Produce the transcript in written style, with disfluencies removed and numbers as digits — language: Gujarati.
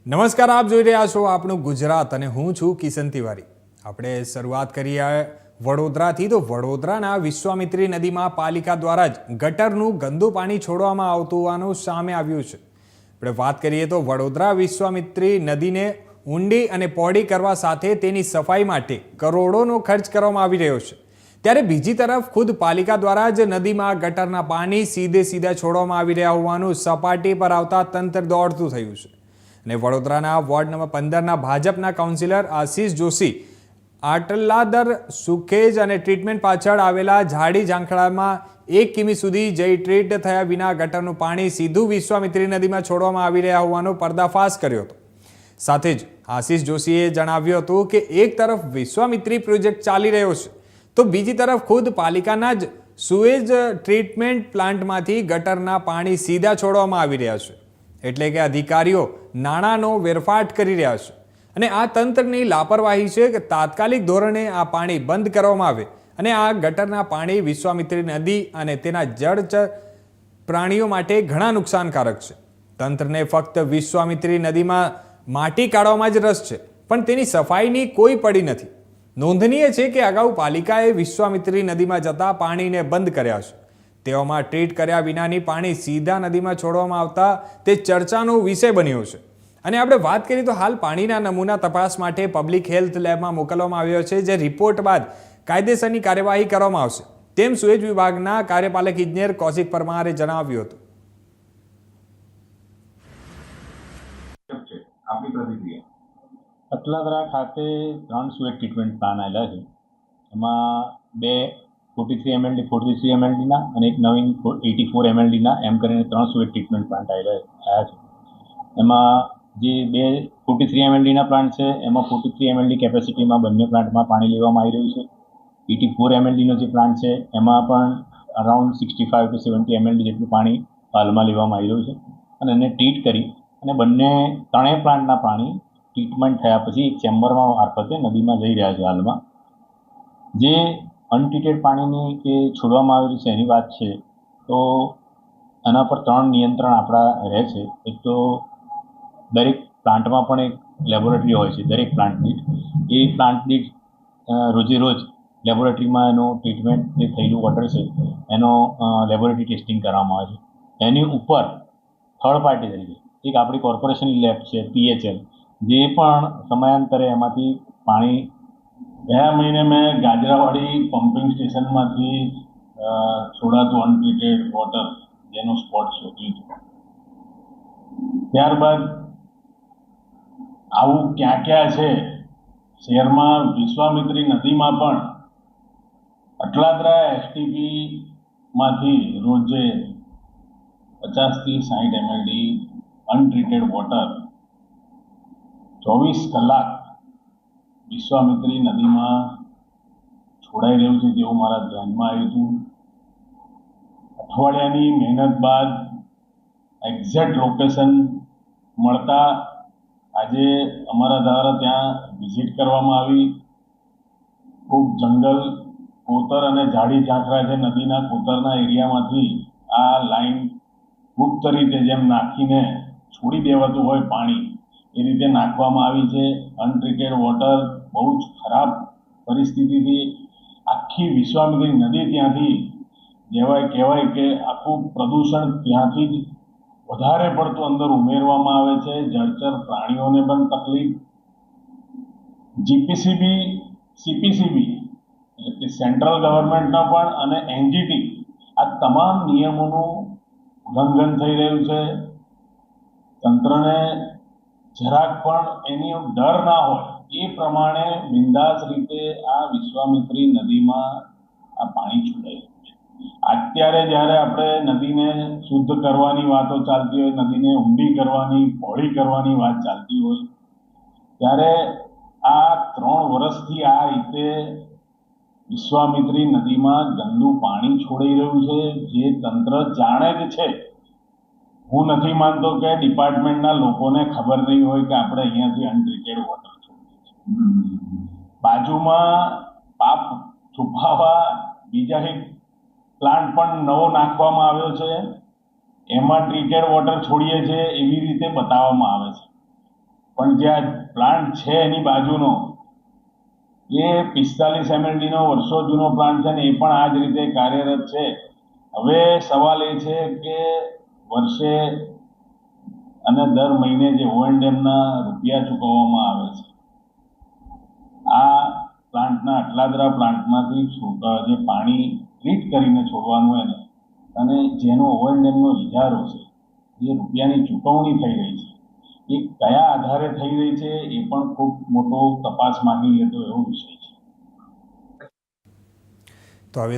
નમસ્કાર, આપ જોઈ રહ્યા છો આપણું ગુજરાત અને હું છું કિશન તિવારી. આપણે શરૂઆત કરીએ વડોદરાથી. તો વડોદરાના વિશ્વામિત્રી નદીમાં પાલિકા દ્વારા જ ગટરનું ગંદુ પાણી છોડવામાં આવતું હોવાનું સામે આવ્યું છે. આપણે વાત કરીએ તો વડોદરા વિશ્વામિત્રી નદીને ઊંડી અને પહોળી કરવા સાથે તેની સફાઈ માટે કરોડોનો ખર્ચ કરવામાં આવી રહ્યો છે. ત્યારે બીજી તરફ ખુદ પાલિકા દ્વારા જ નદીમાં ગટરના પાણી સીધા છોડવામાં આવી રહ્યા હોવાનું સપાટી પર આવતા તંત્ર દોડતું થયું છે. અને વડોદરાના વોર્ડ નંબર 15ના ભાજપના કાઉન્સિલર આશીષ જોશી આટલાદર સુખેજ અને ટ્રીટમેન્ટ પાછળ આવેલા ઝાડી ઝાંખરામાં 1 કિમી સુધી જઈ ટ્રીટ થયા વિના ગટરનું પાણી સીધું વિશ્વામિત્રી નદીમાં છોડવામાં આવી રહ્યા હોવાનો પર્દાફાશ કર્યો હતો. સાથે જ આશીષ જોશીએ જણાવ્યું હતું કે એક તરફ વિશ્વામિત્રી પ્રોજેક્ટ ચાલી રહ્યો છે તો બીજી તરફ ખુદ પાલિકાના જ સુએજ ટ્રીટમેન્ટ પ્લાન્ટમાંથી ગટરના પાણી સીધા છોડવામાં આવી રહ્યા છે. એટલે કે અધિકારીઓ નાણાંનો વેરફાટ કરી રહ્યા છે અને આ તંત્રની લાપરવાહી છે કે તાત્કાલિક ધોરણે આ પાણી બંધ કરવામાં આવે અને આ ગટરના પાણી વિશ્વામિત્રી નદી અને તેના જળચર પ્રાણીઓ માટે ઘણા નુકસાનકારક છે. તંત્રને ફક્ત વિશ્વામિત્રી નદીમાં માટી કાઢવામાં જ રસ છે, પણ તેની સફાઈની કોઈ પડી નથી. નોંધનીય છે કે અગાઉ પાલિકાએ વિશ્વામિત્રી નદીમાં જતા પાણીને બંધ કર્યા છે. તેઓમાં ટ્રીટ કર્યા વિનાની પાણી સીધા નદીમાં છોડવામાં આવતા તે ચર્ચાનો વિષય બન્યો છે. અને આપણે વાત કરીએ તો હાલ પાણીના નમૂના તપાસ માટે પબ્લિક હેલ્થ લેબમાં મોકલવામાં આવ્યો છે, જે રિપોર્ટ બાદ કાયદેસરની કાર્યવાહી કરવામાં આવશે, તેમ સુએજ વિભાગના કાર્યપાલક ઇજનેર કૌશિક પરમારે જણાવ્યું હતું. અટલાદરા ખાતે 3 સુએજ ટ્રીટમેન્ટ પ્લાન આવેલા છે. એમાં 2 43 mld 43 mld ના અને એક નવીન 84 mld ના એમ કરીને 3 સુએજ ટ્રીટમેન્ટ પ્લાન્ટ આવ્યા છે. એમાં જે 2 43 mld ના પ્લાન્ટ છે એમાં 43 mld કેપેસિટીમાં બંને પ્લાન્ટમાં પાણી લેવામાં આવી રહ્યું છે. 84 mld નો જે પ્લાન્ટ છે એમાં પણ અરાઉન્ડ 65 to 70 mld જેટલું પાણી હાલમાં લેવામાં આવી રહ્યું છે અને એને ટ્રીટ કરી અને બંને ત્રણેય પ્લાન્ટના પાણી ટ્રીટમેન્ટ થયા પછી એક ચેમ્બરમાં મારફતે નદીમાં જઈ રહ્યા છે. હાલમાં જે અનટ્રીટેડ પાણીની કે છોડવામાં આવેલી છે એની વાત છે તો એના પર 3 નિયંત્રણ આપણા રહે છે. એક તો દરેક પ્લાન્ટમાં પણ એક લેબોરેટરી હોય છે. દરેક પ્લાન્ટ દીઠ એ પ્લાન્ટ દીઠ રોજે રોજ લેબોરેટરીમાં એનો ટ્રીટમેન્ટ જે થયેલું વોટર છે એનો લેબોરેટરી ટેસ્ટિંગ કરવામાં આવે છે. એની ઉપર થર્ડ પાર્ટી તરીકે એક આપણી કોર્પોરેશન લેબ છે PHL, જે પણ સમયાંતરે એમાંથી પાણી ગયા મહિને મેં ગાજરાવાડી પમ્પિંગ સ્ટેશનમાંથી છોડાતું અનટ્રીટેડ વોટર જેનો સ્પોટ શોધ્યું હતું. ત્યારબાદ આવું ક્યાં ક્યાં છે શહેરમાં વિશ્વામિત્રી નદીમાં પણ અટલાદરા STPમાંથી રોજે 50 થી 60 mld અનટ્રીટેડ વોટર 24 કલાક વિશ્વામિત્રી નદીમાં છોડાઈ રહ્યું છે તેવું મારા ધ્યાનમાં આવ્યું હતું. અઠવાડિયાની મહેનત બાદ એક્ઝેક્ટ લોકેશન મળતા આજે અમારા દ્વારા ત્યાં વિઝિટ કરવામાં આવી. ખૂબ જંગલ, કોતર અને ઝાડી ઝાંખરા છે નદીના કોતરના એરિયામાંથી આ લાઈન ગુપ્ત રીતે જેમ નાખીને છોડી દેવાતું હોય પાણી એ રીતે નાખવામાં આવી છે. અનટ્રીટેડ વોટર બહુ જ ખરાબ પરિસ્થિતિથી આખી વિશ્વામિત્રી નદી ત્યાંથી કહેવાય કે આખું પ્રદૂષણ ત્યાંથી જ વધારે પડતું અંદર ઉમેરવામાં આવે છે. જળચર પ્રાણીઓને પણ તકલીફ. GPCB, CPCB એટલે કે સેન્ટ્રલ ગવર્મેન્ટના પણ અને NGT આ તમામ નિયમોનું ઉલ્લંઘન થઈ રહ્યું છે. તંત્રને જરાક પણ એની ડર ના હોય એ પ્રમાણે બિંદાસ રીતે આ વિશ્વામિત્રી નદીમાં આ પાણી છોડાય છે. અત્યારે જ્યારે આપણે નદીને શુદ્ધ કરવાની વાતો ચાલતી હોય, નદીને ઊંડી કરવાની, પહોળી કરવાની વાત ચાલતી હોય, ત્યારે આ 3 વર્ષથી આ રીતે વિશ્વામિત્રી નદીમાં ગંદુ પાણી છોડાઈ રહ્યું છે, જે તંત્ર જાણે જ છે. હું નથી માનતો કે ડિપાર્ટમેન્ટના લોકોને ખબર નહીં હોય કે આપણે અહીંયાથી અનટ્રીટેડ વોટર છોડીએ છીએ. બાજુમાં પાપ છુપાવવા બીજા એક પ્લાન્ટ પણ નવો નાખવામાં આવ્યો છે, એમાં ટ્રીટેડ વોટર છોડીએ છીએ એવી રીતે બતાવવામાં આવે છે. પણ જે આ પ્લાન્ટ છે એની બાજુનો એ 45 MLD નો વર્ષો જૂનો પ્લાન્ટ છે ને એ પણ આ જ રીતે કાર્યરત છે. હવે સવાલ એ છે કે વર્ષે અને દર મહિને જે O&Mના રૂપિયા ચૂકવવામાં આવે છે આ પ્લાન્ટના અટલાદરા પ્લાન્ટમાંથી જે પાણી ટ્રીટ કરીને છોડવાનું હોય ને અને જેનો O&Mનો ઇજારો છે જે રૂપિયાની ચૂકવણી થઈ રહી છે એ કયા આધારે થઈ રહી છે એ પણ ખૂબ મોટો તપાસ માંગી લેતો એવો વિષય છે. તો હવે